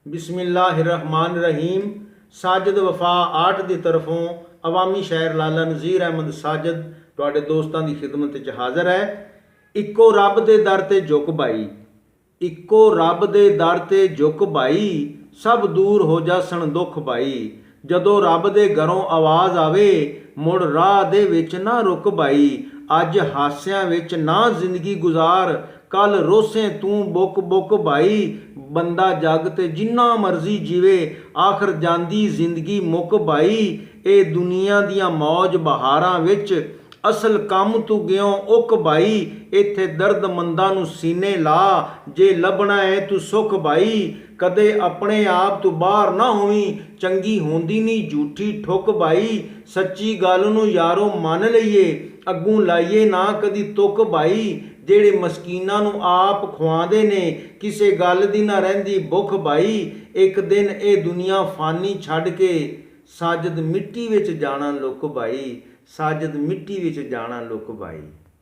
बिस्मिल्लाहिर्रहमानिर्रहीम। साजिद वफा आर्ट की तरफों अवामी शायर लाला नज़ीर अहमद साजिद तुहाडे दोस्तां की खिदमत च हाज़र है। इक्को रब दे दर ते झुक भाई, इक्को रब दे दर ते झुक भाई, सब दूर हो जासन दुख भाई। जदों रब दे घरों आवाज़ आवे, मुड़ राह दे विच ना रुक भाई। अज हास्यां विच ना जिंदगी गुजार, कल रोसें तू बुक बुक भाई। बंदा जग ते जिन्ना मर्जी जीवे, आखिर जांदी जिंदगी मुक भाई। ए दुनिया दियां मौज बहारां विच असल काम तू गयों उक भाई। इत्थे दर्दमंदां नूं सीने ला, जे लभना है तू सुख भाई। कदे अपने आप तू बाहर ना होवी, चंगी होंदी नहीं झूठी ठुक भाई। सच्ची गल नूं यारों मन लईए, अग्गों लाइए ना कदी तुक भाई। ਜਿਹੜੇ ਮਸਕੀਨਾਂ ਨੂੰ ਆਪ ਖਵਾਉਂਦੇ ਨੇ, ਕਿਸੇ ਗੱਲ ਦੀ ਨਾ ਰਹਿੰਦੀ ਭੁੱਖ ਭਾਈ। ਇੱਕ ਦਿਨ ਇਹ ਦੁਨੀਆ ਫਾਨੀ ਛੱਡ ਕੇ ਸਾਜਦ ਮਿੱਟੀ ਵਿੱਚ ਜਾਣਾ ਲੁਕ ਭਾਈ, ਸਾਜਦ ਮਿੱਟੀ ਵਿੱਚ ਜਾਣਾ ਲੁਕ ਭਾਈ।